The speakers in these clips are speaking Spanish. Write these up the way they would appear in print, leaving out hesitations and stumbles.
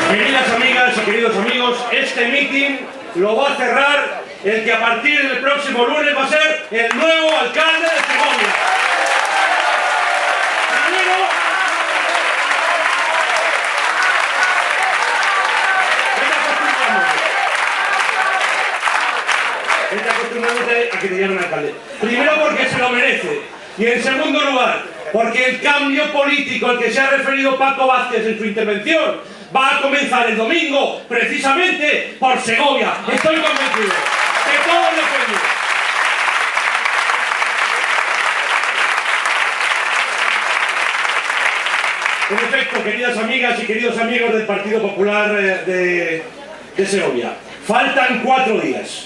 Queridas amigas y queridos amigos, este mitin lo va a cerrar el que a partir del próximo lunes va a ser el nuevo alcalde de Segovia. Primero, acostumbrándote a que te llamen alcalde. Primero porque se lo merece. Y en segundo lugar, porque el cambio político al que se ha referido Paco Vázquez en su intervención va a comenzar el domingo, precisamente por Segovia. Estoy convencido de todo lo que digo. En efecto, queridas amigas y queridos amigos del Partido Popular de Segovia, faltan 4 días.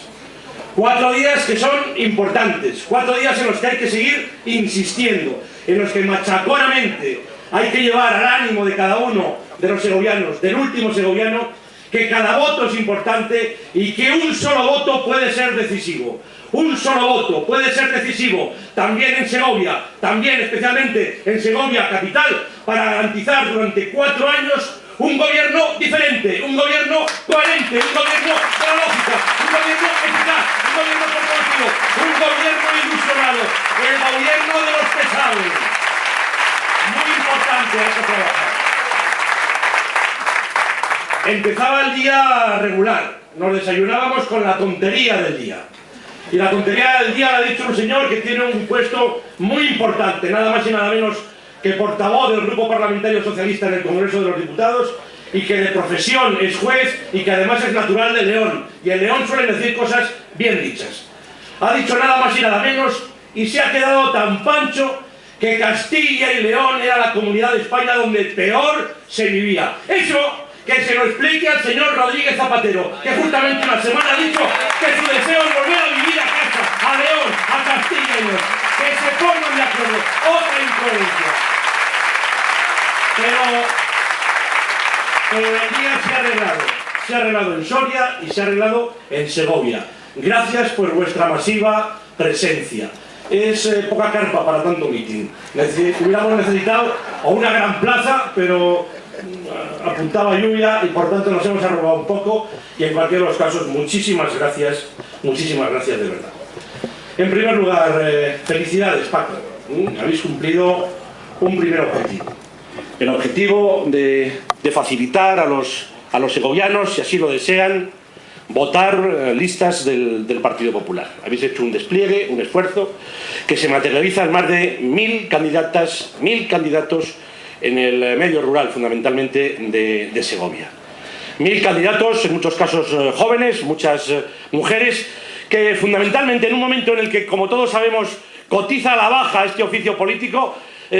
4 días que son importantes, 4 días en los que hay que seguir insistiendo, en los que machaconamente hay que llevar al ánimo de cada uno de los segovianos, del último segoviano, que cada voto es importante y que un solo voto puede ser decisivo. Un solo voto puede ser decisivo también en Segovia, también especialmente en Segovia capital, para garantizar durante 4 años un gobierno diferente, un gobierno coherente, un gobierno de la lógica, un gobierno eficaz, un gobierno corporativo, un gobierno ilusionado, el gobierno de los pesados. Muy importante eso trabajar. Empezaba el día regular, nos desayunábamos con la tontería del día. Y la tontería del día la ha dicho un señor que tiene un puesto muy importante, nada más y nada menos que portavoz del Grupo Parlamentario Socialista en el Congreso de los Diputados, y que de profesión es juez y que además es natural de León. Y en León suelen decir cosas bien dichas. Ha dicho nada más y nada menos y se ha quedado tan pancho que Castilla y León era la comunidad de España donde peor se vivía. Eso que se lo explique al señor Rodríguez Zapatero, que justamente una semana ha dicho que su deseo es volver a vivir a casa, a León, a Castilla y León. Que se pongan de acuerdo. Otra incoherencia. Pero el día se ha arreglado en Soria y se ha arreglado en Segovia. Gracias por vuestra masiva presencia. Es poca carpa para tanto mitin. Hubiéramos necesitado o una gran plaza, pero apuntaba lluvia y por tanto nos hemos arrugado un poco, y en cualquiera de los casos muchísimas gracias de verdad. En primer lugar, felicidades, Paco. Habéis cumplido un primer objetivo. El objetivo de facilitar a los segovianos, si así lo desean, votar listas del Partido Popular. Habéis hecho un despliegue, un esfuerzo, que se materializa en más de 1000 candidatas, 1000 candidatos en el medio rural, fundamentalmente de Segovia. 1000 candidatos, en muchos casos jóvenes, muchas mujeres, que fundamentalmente en un momento en el que, como todos sabemos, cotiza a la baja este oficio político,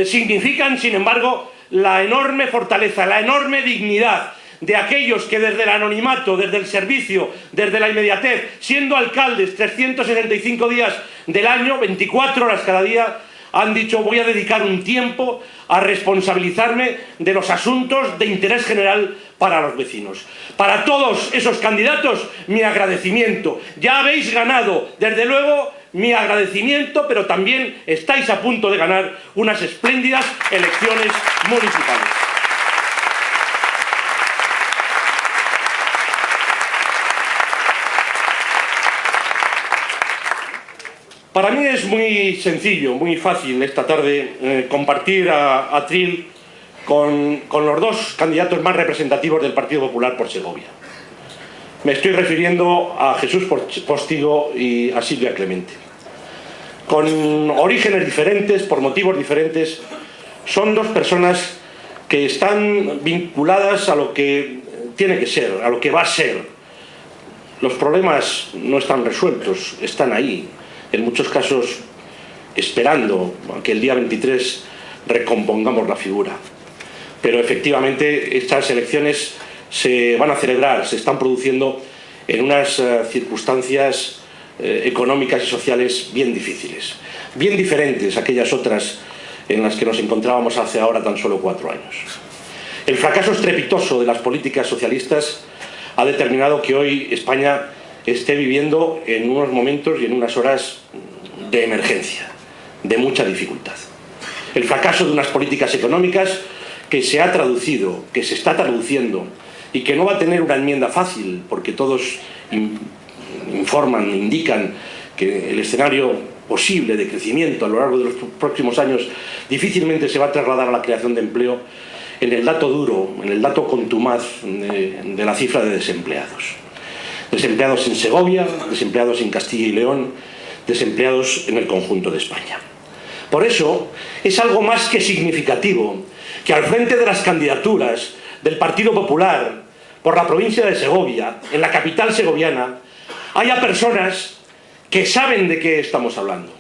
significan, sin embargo, la enorme fortaleza, la enorme dignidad de aquellos que desde el anonimato, desde el servicio, desde la inmediatez, siendo alcaldes 365 días del año, 24 horas cada día, han dicho: voy a dedicar un tiempo a responsabilizarme de los asuntos de interés general para los vecinos. Para todos esos candidatos, mi agradecimiento. Ya habéis ganado, desde luego, mi agradecimiento, pero también estáis a punto de ganar unas espléndidas elecciones municipales. Para mí es muy sencillo, muy fácil esta tarde compartir a atril con los dos candidatos más representativos del Partido Popular por Segovia. Me estoy refiriendo a Jesús Postigo y a Silvia Clemente. Con orígenes diferentes, por motivos diferentes, son dos personas que están vinculadas a lo que tiene que ser, a lo que va a ser. Los problemas no están resueltos, están ahí. En muchos casos esperando a que el día 23 recompongamos la figura. Pero efectivamente estas elecciones se van a celebrar, se están produciendo en unas circunstancias económicas y sociales bien difíciles, bien diferentes a aquellas otras en las que nos encontrábamos hace ahora tan solo 4 años. El fracaso estrepitoso de las políticas socialistas ha determinado que hoy España esté viviendo en unos momentos y en unas horas de emergencia, de mucha dificultad. El fracaso de unas políticas económicas que se ha traducido, que se está traduciendo y que no va a tener una enmienda fácil, porque todos informan, indican que el escenario posible de crecimiento a lo largo de los próximos años difícilmente se va a trasladar a la creación de empleo, en el dato duro, en el dato contumaz de la cifra de desempleados. Desempleados en Segovia, desempleados en Castilla y León, desempleados en el conjunto de España. Por eso es algo más que significativo que al frente de las candidaturas del Partido Popular por la provincia de Segovia, en la capital segoviana, haya personas que saben de qué estamos hablando,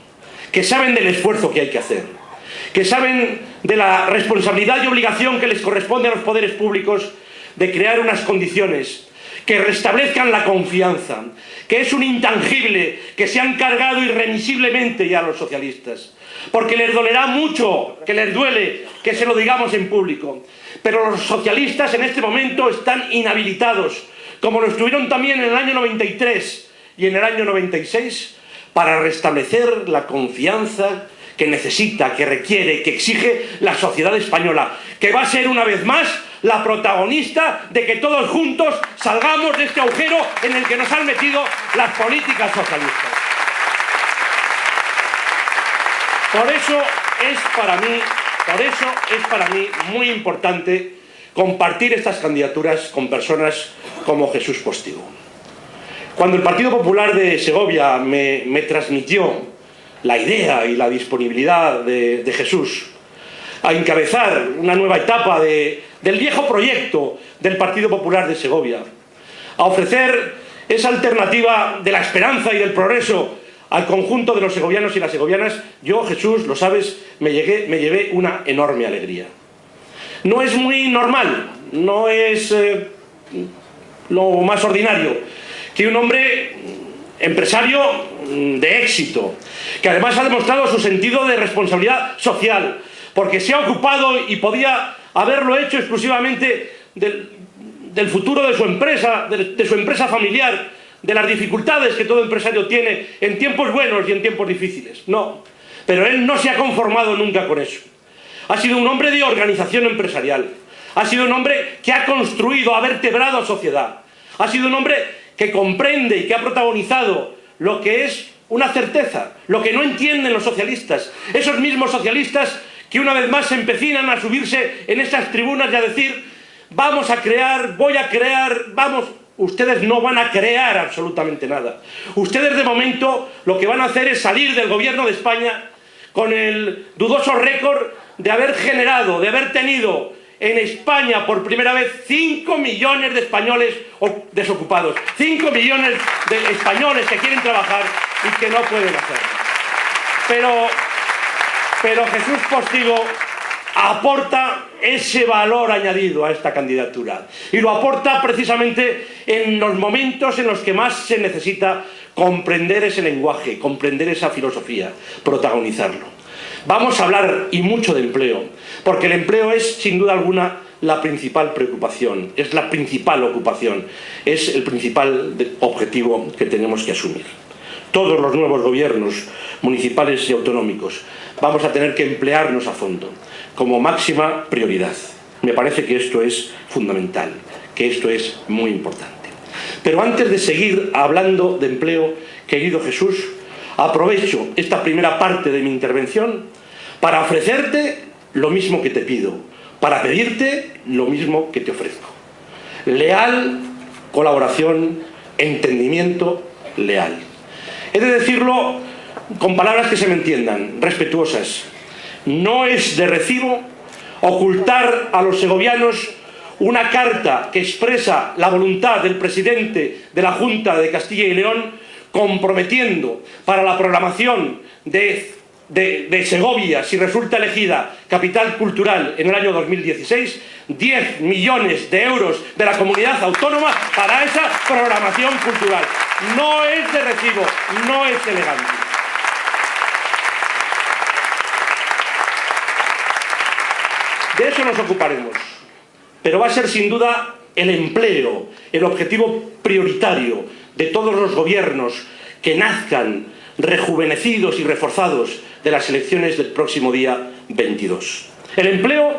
que saben del esfuerzo que hay que hacer, que saben de la responsabilidad y obligación que les corresponde a los poderes públicos de crear unas condiciones que restablezcan la confianza, que es un intangible que se han cargado irremisiblemente ya los socialistas, porque les dolerá mucho, que les duele que se lo digamos en público, pero los socialistas en este momento están inhabilitados, como lo estuvieron también en el año 93 y en el año 96, para restablecer la confianza que necesita, que requiere, que exige la sociedad española, que va a ser una vez más la protagonista de que todos juntos salgamos de este agujero en el que nos han metido las políticas socialistas. Por eso es para mí muy importante compartir estas candidaturas con personas como Jesús Postigo. Cuando el Partido Popular de Segovia me transmitió la idea y la disponibilidad de Jesús a encabezar una nueva etapa del viejo proyecto del Partido Popular de Segovia, a ofrecer esa alternativa de la esperanza y del progreso al conjunto de los segovianos y las segovianas, yo, Jesús, lo sabes, me llevé una enorme alegría. No es muy normal, no es lo más ordinario que un hombre empresario de éxito, que además ha demostrado su sentido de responsabilidad social, porque se ha ocupado y podía haberlo hecho exclusivamente del futuro de su empresa, de su empresa familiar, de las dificultades que todo empresario tiene en tiempos buenos y en tiempos difíciles. No, pero él no se ha conformado nunca con eso. Ha sido un hombre de organización empresarial, ha sido un hombre que ha construido, ha vertebrado a sociedad, ha sido un hombre que comprende y que ha protagonizado lo que es una certeza, lo que no entienden los socialistas, esos mismos socialistas que una vez más se empecinan a subirse en estas tribunas y a decir vamos a crear, voy a crear, vamos. Ustedes no van a crear absolutamente nada. Ustedes de momento lo que van a hacer es salir del gobierno de España con el dudoso récord de haber generado, de haber tenido en España por primera vez 5 millones de españoles desocupados, 5 millones de españoles que quieren trabajar y que no pueden hacerlo. Pero Jesús Postigo aporta ese valor añadido a esta candidatura y lo aporta precisamente en los momentos en los que más se necesita comprender ese lenguaje, comprender esa filosofía, protagonizarlo. Vamos a hablar y mucho de empleo, porque el empleo es sin duda alguna la principal preocupación, es la principal ocupación, es el principal objetivo que tenemos que asumir. Todos los nuevos gobiernos municipales y autonómicos vamos a tener que emplearnos a fondo, como máxima prioridad. Me parece que esto es fundamental, que esto es muy importante. Pero antes de seguir hablando de empleo, querido Jesús, aprovecho esta primera parte de mi intervención para ofrecerte lo mismo que te pido, para pedirte lo mismo que te ofrezco. Leal colaboración, entendimiento leal. He de decirlo con palabras que se me entiendan, respetuosas. No es de recibo ocultar a los segovianos una carta que expresa la voluntad del presidente de la Junta de Castilla y León comprometiendo para la programación de Segovia, si resulta elegida capital cultural en el año 2016, 10 millones de euros de la comunidad autónoma para esa programación cultural. No es de recibo, no es elegante. De eso nos ocuparemos, pero va a ser sin duda el empleo, el objetivo prioritario de todos los gobiernos que nazcan rejuvenecidos y reforzados de las elecciones del próximo día 22. El empleo,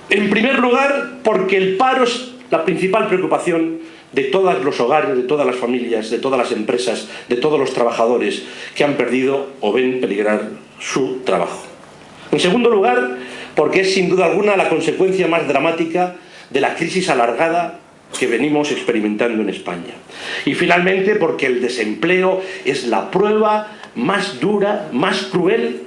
en primer lugar, porque el paro la principal preocupación de todos los hogares, de todas las familias, de todas las empresas, de todos los trabajadores que han perdido o ven peligrar su trabajo. En segundo lugar, porque es sin duda alguna la consecuencia más dramática de la crisis alargada que venimos experimentando en España. Y finalmente, porque el desempleo es la prueba más dura, más cruel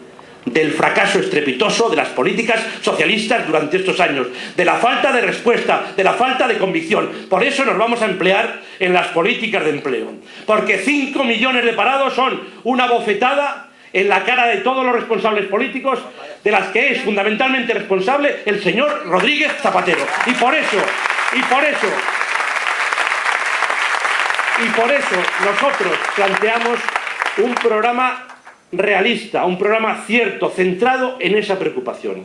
del fracaso estrepitoso de las políticas socialistas durante estos años, de la falta de respuesta, de la falta de convicción. Por eso nos vamos a emplear en las políticas de empleo, porque 5 millones de parados son una bofetada en la cara de todos los responsables políticos, de las que es fundamentalmente responsable el señor Rodríguez Zapatero. Y por eso nosotros planteamos un programa realista, un programa cierto, centrado en esa preocupación.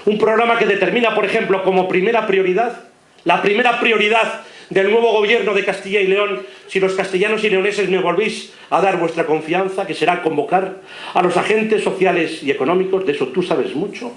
Un programa que determina, por ejemplo, como primera prioridad, la primera prioridad del nuevo gobierno de Castilla y León, si los castellanos y leoneses me volvéis a dar vuestra confianza, que será convocar a los agentes sociales y económicos, de eso tú sabes mucho,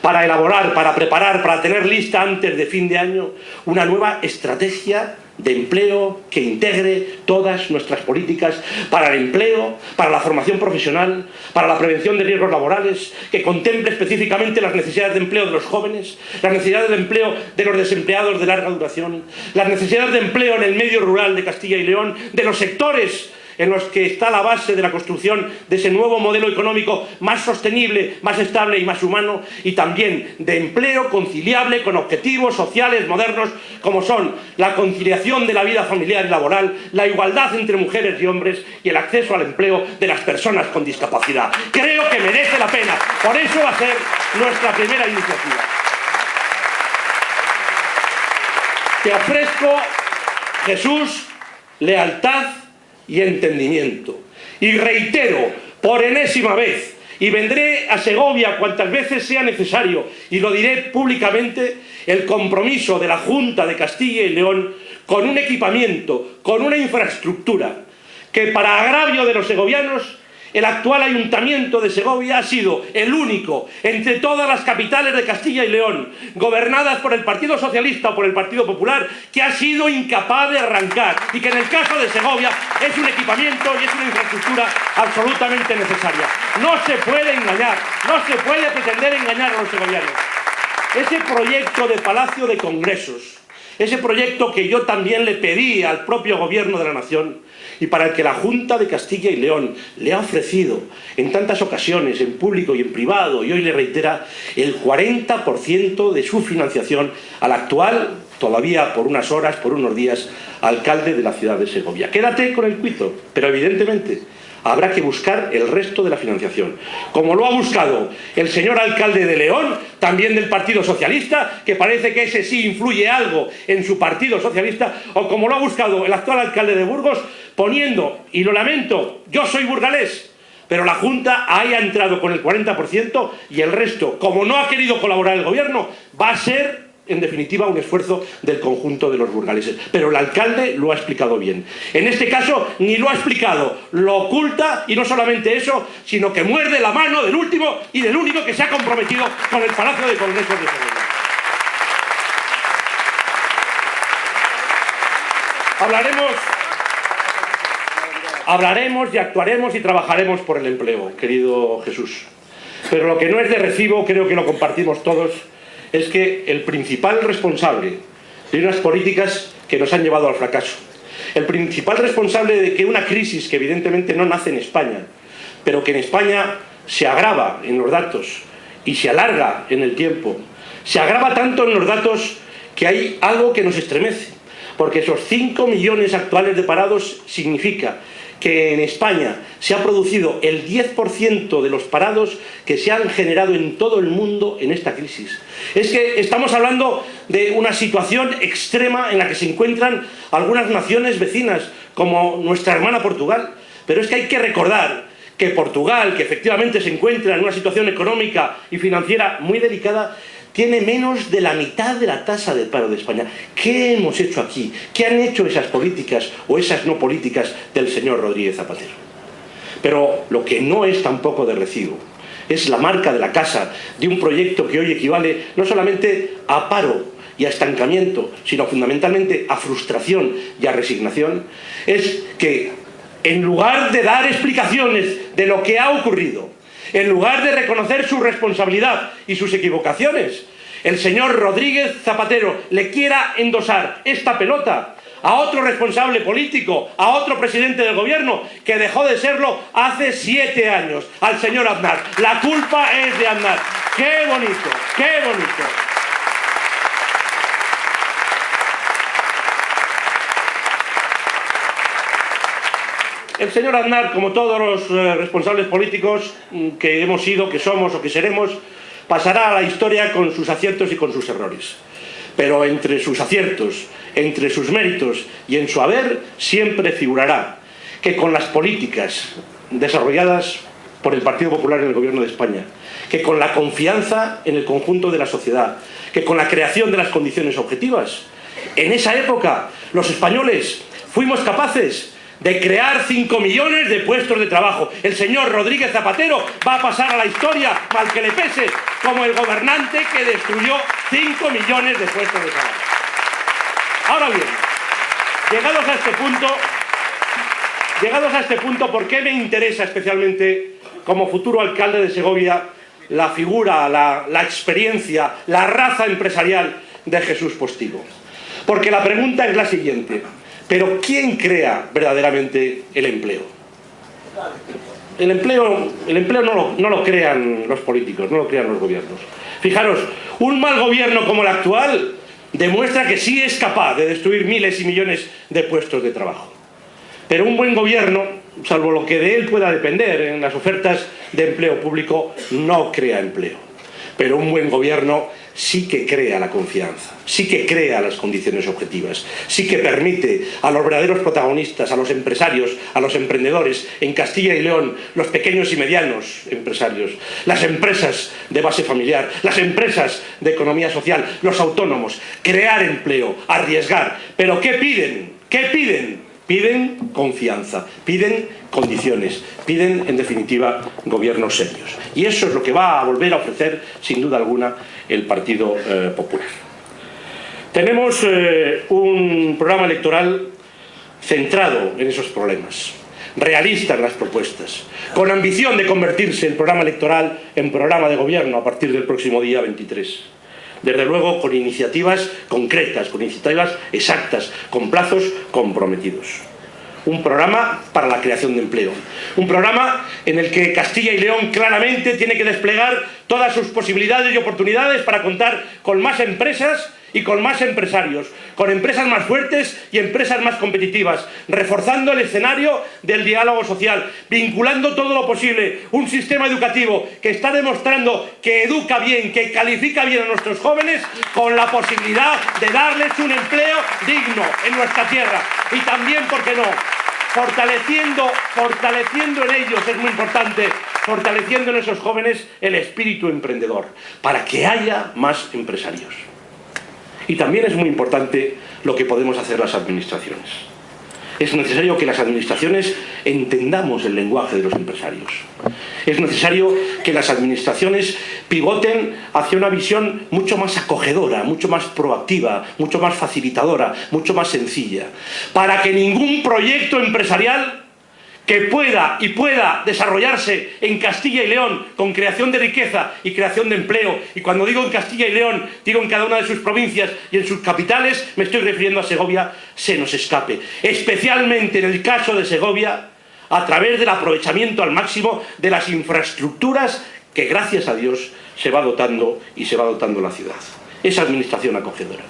para elaborar, para preparar, para tener lista antes de fin de año una nueva estrategia de empleo que integre todas nuestras políticas para el empleo, para la formación profesional, para la prevención de riesgos laborales, que contemple específicamente las necesidades de empleo de los jóvenes, las necesidades de empleo de los desempleados de larga duración, las necesidades de empleo en el medio rural de Castilla y León, de los sectores en los que está la base de la construcción de ese nuevo modelo económico más sostenible, más estable y más humano, y también de empleo conciliable con objetivos sociales modernos como son la conciliación de la vida familiar y laboral, la igualdad entre mujeres y hombres y el acceso al empleo de las personas con discapacidad. Creo que merece la pena, por eso va a ser nuestra primera iniciativa. Te ofrezco, Jesús, lealtad y entendimiento. Y reitero, por enésima vez, y vendré a Segovia cuantas veces sea necesario, y lo diré públicamente, el compromiso de la Junta de Castilla y León con un equipamiento, con una infraestructura, que para agravio de los segovianos, el actual Ayuntamiento de Segovia ha sido el único entre todas las capitales de Castilla y León, gobernadas por el Partido Socialista o por el Partido Popular, que ha sido incapaz de arrancar, y que en el caso de Segovia es un equipamiento y es una infraestructura absolutamente necesaria. No se puede engañar, no se puede pretender engañar a los segovianos. Ese proyecto de Palacio de Congresos, ese proyecto que yo también le pedí al propio Gobierno de la Nación, y para el que la Junta de Castilla y León le ha ofrecido en tantas ocasiones, en público y en privado, y hoy le reitera, el 40% de su financiación al actual, todavía por unas horas, por unos días, alcalde de la ciudad de Segovia. Quédate con el cuito, pero evidentemente habrá que buscar el resto de la financiación, como lo ha buscado el señor alcalde de León, también del Partido Socialista, que parece que ese sí influye algo en su Partido Socialista, o como lo ha buscado el actual alcalde de Burgos, poniendo, y lo lamento, yo soy burgalés, pero la Junta haya entrado con el 40% y el resto, como no ha querido colaborar el gobierno, va a ser en definitiva un esfuerzo del conjunto de los burgaleses. Pero el alcalde lo ha explicado bien. En este caso ni lo ha explicado, lo oculta, y no solamente eso, sino que muerde la mano del último y del único que se ha comprometido con el Palacio de Congresos de Segovia. Hablaremos y actuaremos y trabajaremos por el empleo, querido Jesús. Pero lo que no es de recibo, creo que lo compartimos todos, es que el principal responsable de unas políticas que nos han llevado al fracaso, el principal responsable de que una crisis que evidentemente no nace en España, pero que en España se agrava en los datos y se alarga en el tiempo, se agrava tanto en los datos que hay algo que nos estremece, porque esos 5 millones actuales de parados significa que en España se ha producido el 10% de los parados que se han generado en todo el mundo en esta crisis. Es que estamos hablando de una situación extrema en la que se encuentran algunas naciones vecinas, como nuestra hermana Portugal. Pero es que hay que recordar que Portugal, que efectivamente se encuentra en una situación económica y financiera muy delicada, tiene menos de la mitad de la tasa de paro de España. ¿Qué hemos hecho aquí? ¿Qué han hecho esas políticas o esas no políticas del señor Rodríguez Zapatero? Pero lo que no es tampoco de recibo es la marca de la casa de un proyecto que hoy equivale no solamente a paro y a estancamiento, sino fundamentalmente a frustración y a resignación, es que en lugar de dar explicaciones de lo que ha ocurrido, en lugar de reconocer su responsabilidad y sus equivocaciones, el señor Rodríguez Zapatero le quiera endosar esta pelota a otro responsable político, a otro presidente del gobierno que dejó de serlo hace 7 años, al señor Aznar. La culpa es de Aznar. ¡Qué bonito! ¡Qué bonito! El señor Aznar, como todos los responsables políticos que hemos sido, que somos o que seremos, pasará a la historia con sus aciertos y con sus errores. Pero entre sus aciertos, entre sus méritos y en su haber, siempre figurará que con las políticas desarrolladas por el Partido Popular en el Gobierno de España, que con la confianza en el conjunto de la sociedad, que con la creación de las condiciones objetivas, en esa época los españoles fuimos capaces de crear 5 millones de puestos de trabajo. El señor Rodríguez Zapatero va a pasar a la historia, mal que le pese, como el gobernante que destruyó 5 millones de puestos de trabajo. Ahora bien, llegados a este punto, ¿por qué me interesa especialmente, como futuro alcalde de Segovia, la figura, la experiencia, la raza empresarial de Jesús Postigo? Porque la pregunta es la siguiente: ¿pero quién crea verdaderamente el empleo? El empleo no lo crean los políticos, no lo crean los gobiernos. Fijaros, un mal gobierno como el actual demuestra que sí es capaz de destruir miles y millones de puestos de trabajo. Pero un buen gobierno, salvo lo que de él pueda depender en las ofertas de empleo público, no crea empleo. Pero un buen gobierno sí que crea la confianza, sí que crea las condiciones objetivas, sí que permite a los verdaderos protagonistas, a los empresarios, a los emprendedores, en Castilla y León, los pequeños y medianos empresarios, las empresas de base familiar, las empresas de economía social, los autónomos, crear empleo, arriesgar. ¿Pero qué piden? ¿Qué piden? Piden confianza, piden condiciones, piden, en definitiva, gobiernos serios. Y eso es lo que va a volver a ofrecer, sin duda alguna, el Partido Popular. Tenemos un programa electoral centrado en esos problemas, realista en las propuestas, con ambición de convertirse el programa electoral en programa de gobierno a partir del próximo día 23. Desde luego con iniciativas concretas, con iniciativas exactas, con plazos comprometidos. Un programa para la creación de empleo. Un programa en el que Castilla y León claramente tiene que desplegar todas sus posibilidades y oportunidades para contar con más empresas y con más empresarios, con empresas más fuertes y empresas más competitivas, reforzando el escenario del diálogo social, vinculando todo lo posible, un sistema educativo que está demostrando que educa bien, que califica bien a nuestros jóvenes, con la posibilidad de darles un empleo digno en nuestra tierra. Y también, ¿por qué no?, fortaleciendo en ellos, es muy importante, fortaleciendo en esos jóvenes el espíritu emprendedor, para que haya más empresarios. Y también es muy importante lo que podemos hacer las administraciones. Es necesario que las administraciones entendamos el lenguaje de los empresarios. Es necesario que las administraciones pivoten hacia una visión mucho más acogedora, mucho más proactiva, mucho más facilitadora, mucho más sencilla, para que ningún proyecto empresarial que pueda desarrollarse en Castilla y León con creación de riqueza y creación de empleo, y cuando digo en Castilla y León, digo en cada una de sus provincias y en sus capitales, me estoy refiriendo a Segovia, se nos escape. Especialmente en el caso de Segovia, a través del aprovechamiento al máximo de las infraestructuras que, gracias a Dios, se va dotando y se va dotando la ciudad. Esa administración acogedora.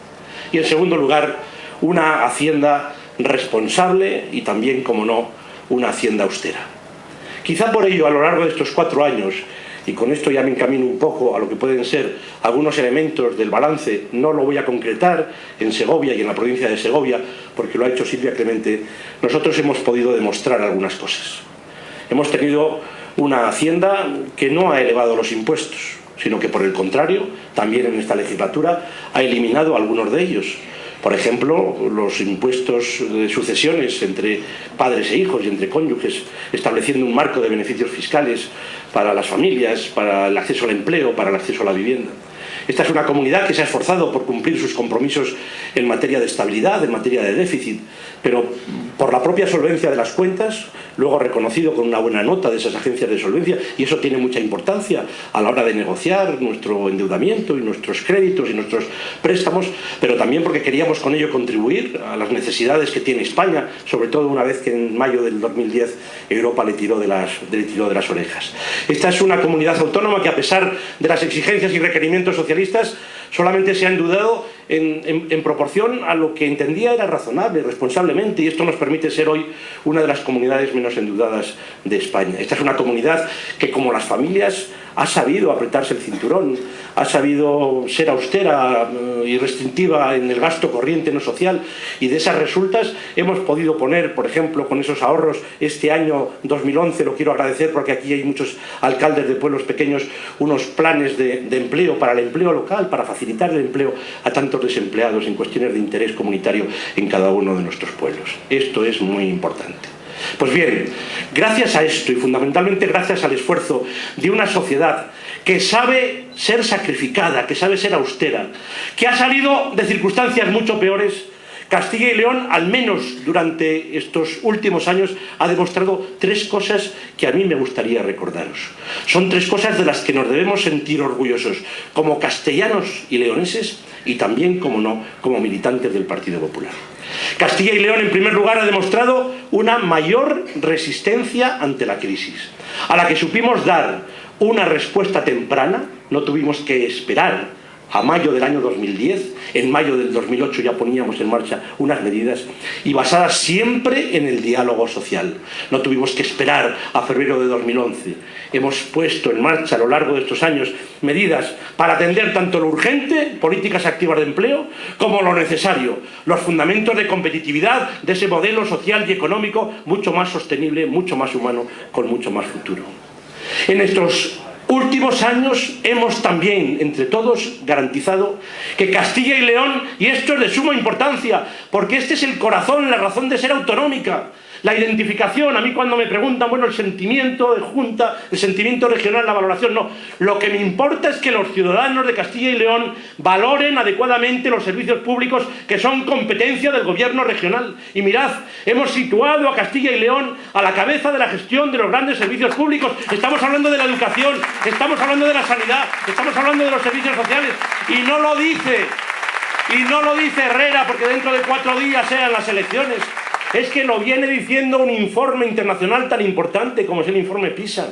Y en segundo lugar, una hacienda responsable y también, como no, una hacienda austera. Quizá por ello, a lo largo de estos 4 años, y con esto ya me encamino un poco a lo que pueden ser algunos elementos del balance, no lo voy a concretar en Segovia y en la provincia de Segovia, porque lo ha hecho Silvia Clemente, nosotros hemos podido demostrar algunas cosas. Hemos tenido una hacienda que no ha elevado los impuestos, sino que por el contrario, también en esta legislatura, ha eliminado algunos de ellos. Por ejemplo, los impuestos de sucesiones entre padres e hijos y entre cónyuges, estableciendo un marco de beneficios fiscales para las familias, para el acceso al empleo, para el acceso a la vivienda. Esta es una comunidad que se ha esforzado por cumplir sus compromisos en materia de estabilidad, en materia de déficit, pero por la propia solvencia de las cuentas, luego reconocido con una buena nota de esas agencias de solvencia, y eso tiene mucha importancia a la hora de negociar nuestro endeudamiento y nuestros créditos y nuestros préstamos, pero también porque queríamos con ello contribuir a las necesidades que tiene España, sobre todo una vez que en mayo del 2010 Europa le tiró de las orejas. Esta es una comunidad autónoma que, a pesar de las exigencias y requerimientos socialistas, solamente se ha endeudado en proporción a lo que entendía era razonable, responsablemente, y esto nos permite ser hoy una de las comunidades menos endeudadas de España. Esta es una comunidad que, como las familias, ha sabido apretarse el cinturón, ha sabido ser austera y restrictiva en el gasto corriente no social, y de esas resultas hemos podido poner, por ejemplo, con esos ahorros este año 2011, lo quiero agradecer porque aquí hay muchos alcaldes de pueblos pequeños, unos planes de empleo para el empleo local, para facilitar el empleo a tantos desempleados en cuestiones de interés comunitario en cada uno de nuestros pueblos. Esto es muy importante. Pues bien, gracias a esto y fundamentalmente gracias al esfuerzo de una sociedad que sabe ser sacrificada, que sabe ser austera, que ha salido de circunstancias mucho peores, Castilla y León, al menos durante estos últimos años, ha demostrado tres cosas que a mí me gustaría recordaros. Son tres cosas de las que nos debemos sentir orgullosos, como castellanos y leoneses, y también, como no, como militantes del Partido Popular. Castilla y León, en primer lugar, ha demostrado una mayor resistencia ante la crisis, a la que supimos dar una respuesta temprana. No tuvimos que esperar a mayo del año 2010, en mayo del 2008 ya poníamos en marcha unas medidas, y basadas siempre en el diálogo social. No tuvimos que esperar a febrero de 2011. Hemos puesto en marcha a lo largo de estos años medidas para atender tanto lo urgente, políticas activas de empleo, como lo necesario, los fundamentos de competitividad de ese modelo social y económico mucho más sostenible, mucho más humano, con mucho más futuro. En estos últimos años hemos también, entre todos, garantizado que Castilla y León, y esto es de suma importancia, porque este es el corazón, la razón de ser autonómica, la identificación. A mí cuando me preguntan, bueno, el sentimiento de Junta, el sentimiento regional, la valoración, no. Lo que me importa es que los ciudadanos de Castilla y León valoren adecuadamente los servicios públicos que son competencia del gobierno regional. Y mirad, hemos situado a Castilla y León a la cabeza de la gestión de los grandes servicios públicos. Estamos hablando de la educación, estamos hablando de la sanidad, estamos hablando de los servicios sociales, y no lo dice Herrera porque dentro de 4 días sean las elecciones. Es que lo viene diciendo un informe internacional tan importante como es el informe PISA,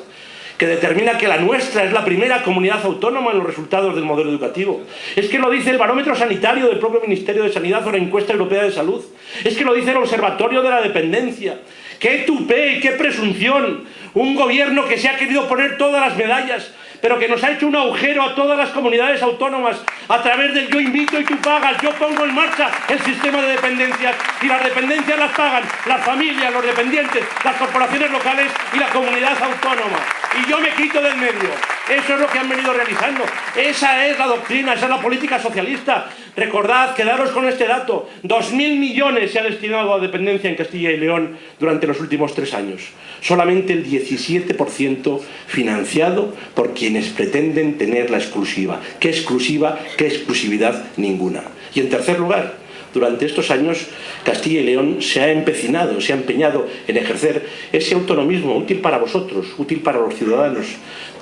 que determina que la nuestra es la primera comunidad autónoma en los resultados del modelo educativo. Es que lo dice el barómetro sanitario del propio Ministerio de Sanidad o la encuesta europea de salud. Es que lo dice el Observatorio de la Dependencia. ¡Qué tupé y qué presunción! Un gobierno que se ha querido poner todas las medallas, pero que nos ha hecho un agujero a todas las comunidades autónomas a través del yo invito y tú pagas, yo pongo en marcha el sistema de dependencias, y las dependencias las pagan las familias, los dependientes, las corporaciones locales y la comunidad autónoma. Y yo me quito del medio. Eso es lo que han venido realizando. Esa es la doctrina, esa es la política socialista. Recordad, quedaros con este dato: 2.000 millones se ha destinado a dependencia en Castilla y León durante los últimos 3 años. Solamente el 17% financiado por quienes pretenden tener la exclusiva. ¿Qué exclusiva? ¿Qué exclusividad? Ninguna. Y en tercer lugar, durante estos años Castilla y León se ha empecinado, se ha empeñado en ejercer ese autonomismo útil para vosotros, útil para los ciudadanos,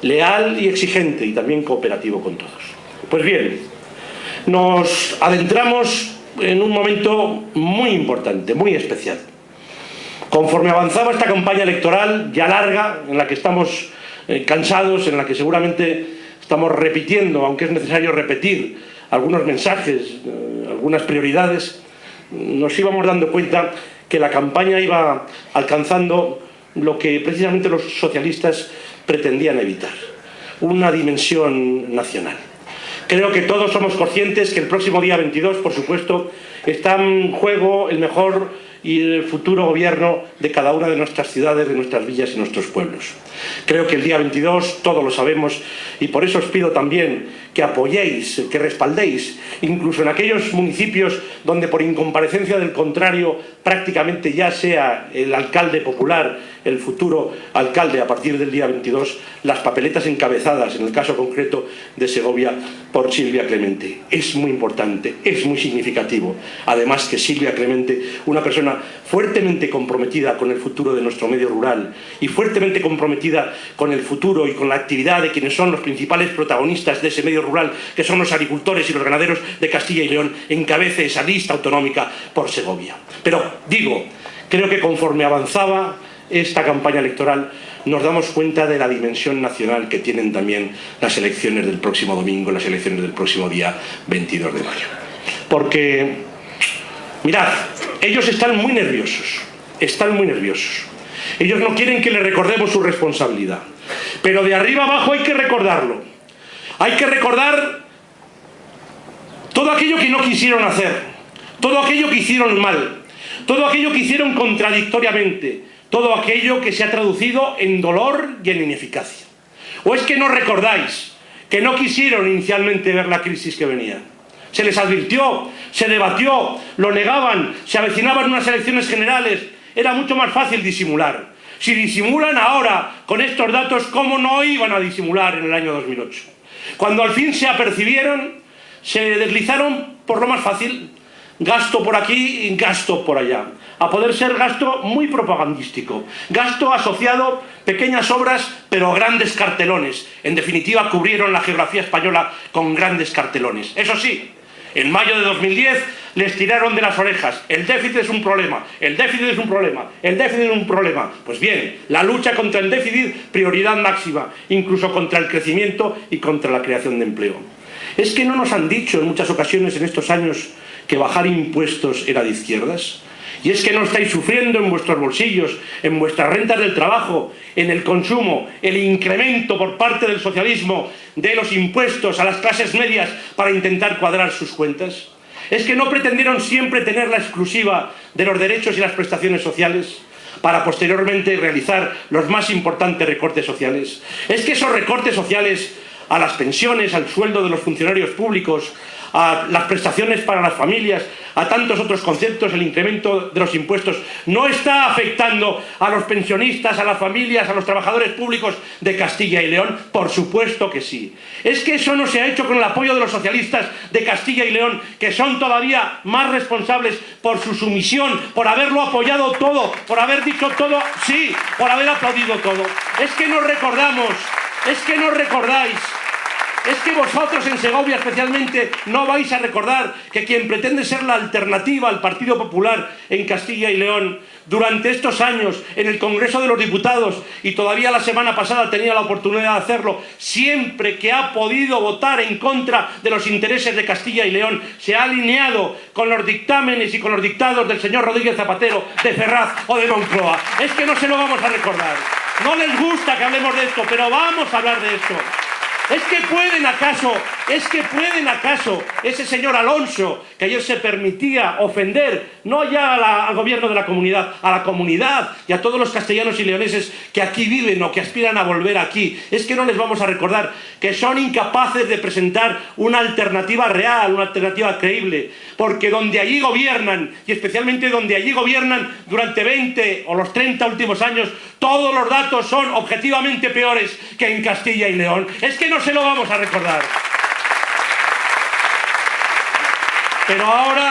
leal y exigente, y también cooperativo con todos. Pues bien, nos adentramos en un momento muy importante, muy especial. Conforme avanzaba esta campaña electoral ya larga, en la que estamos cansados, en la que seguramente estamos repitiendo, aunque es necesario repetir algunos mensajes, algunas prioridades, nos íbamos dando cuenta que la campaña iba alcanzando lo que precisamente los socialistas pretendían evitar: una dimensión nacional. Creo que todos somos conscientes que el próximo día 22, por supuesto, está en juego el mejor y el futuro gobierno de cada una de nuestras ciudades, de nuestras villas y nuestros pueblos. Creo que el día 22 todos lo sabemos, y por eso os pido también que apoyéis, que respaldéis, incluso en aquellos municipios donde por incomparecencia del contrario prácticamente ya sea el alcalde popular, el futuro alcalde a partir del día 22, las papeletas encabezadas, en el caso concreto de Segovia, por Silvia Clemente. Es muy importante, es muy significativo. Además que Silvia Clemente, una persona fuertemente comprometida con el futuro de nuestro medio rural y fuertemente comprometida con el futuro y con la actividad de quienes son los principales protagonistas de ese medio rural, que son los agricultores y los ganaderos de Castilla y León, encabece esa lista autonómica por Segovia. Pero digo, creo que conforme avanzaba esta campaña electoral nos damos cuenta de la dimensión nacional que tienen también las elecciones del próximo domingo, las elecciones del próximo día 22 de mayo. Porque, mirad, ellos están muy nerviosos, Ellos no quieren que les recordemos su responsabilidad. Pero de arriba abajo hay que recordarlo. Hay que recordar todo aquello que no quisieron hacer, todo aquello que hicieron mal, todo aquello que hicieron contradictoriamente, todo aquello que se ha traducido en dolor y en ineficacia. ¿O es que no recordáis que no quisieron inicialmente ver la crisis que venía? Se les advirtió, se debatió, lo negaban, se avecinaban unas elecciones generales. Era mucho más fácil disimular. Si disimulan ahora con estos datos, ¿cómo no iban a disimular en el año 2008? Cuando al fin se apercibieron, se deslizaron por lo más fácil. Gasto por aquí y gasto por allá. A poder ser gasto muy propagandístico. Gasto asociado, pequeñas obras, pero grandes cartelones. En definitiva, cubrieron la geografía española con grandes cartelones. Eso sí, en mayo de 2010 les tiraron de las orejas. El déficit es un problema, el déficit es un problema, el déficit es un problema. Pues bien, la lucha contra el déficit, prioridad máxima, incluso contra el crecimiento y contra la creación de empleo. ¿Es que no nos han dicho en muchas ocasiones en estos años que bajar impuestos era de izquierdas? Y es que no estáis sufriendo en vuestros bolsillos, en vuestras rentas del trabajo, en el consumo, el incremento por parte del socialismo de los impuestos a las clases medias para intentar cuadrar sus cuentas. ¿Es que no pretendieron siempre tener la exclusiva de los derechos y las prestaciones sociales para posteriormente realizar los más importantes recortes sociales? ¿Es que esos recortes sociales a las pensiones, al sueldo de los funcionarios públicos, a las prestaciones para las familias, a tantos otros conceptos, el incremento de los impuestos, no está afectando a los pensionistas, a las familias, a los trabajadores públicos de Castilla y León? Por supuesto que sí. ¿Es que eso no se ha hecho con el apoyo de los socialistas de Castilla y León, que son todavía más responsables por su sumisión, por haberlo apoyado todo, por haber dicho todo, sí, por haber aplaudido todo? ¿Es que no recordamos? ¿Es que no recordáis? ¿Es que vosotros en Segovia especialmente no vais a recordar que quien pretende ser la alternativa al Partido Popular en Castilla y León durante estos años en el Congreso de los Diputados, y todavía la semana pasada tenía la oportunidad de hacerlo, siempre que ha podido votar en contra de los intereses de Castilla y León, se ha alineado con los dictámenes y con los dictados del señor Rodríguez Zapatero, de Ferraz o de Moncloa? Es que no se lo vamos a recordar. No les gusta que hablemos de esto, pero vamos a hablar de esto. ¿Es que pueden acaso ese señor Alonso, que ayer se permitía ofender, no ya al gobierno de la comunidad, a la comunidad y a todos los castellanos y leoneses que aquí viven o que aspiran a volver aquí? ¿Es que no les vamos a recordar que son incapaces de presentar una alternativa real, una alternativa creíble? Porque donde allí gobiernan, y especialmente donde allí gobiernan durante 20 o los 30 últimos años, todos los datos son objetivamente peores que en Castilla y León. Es que no se lo vamos a recordar. Pero ahora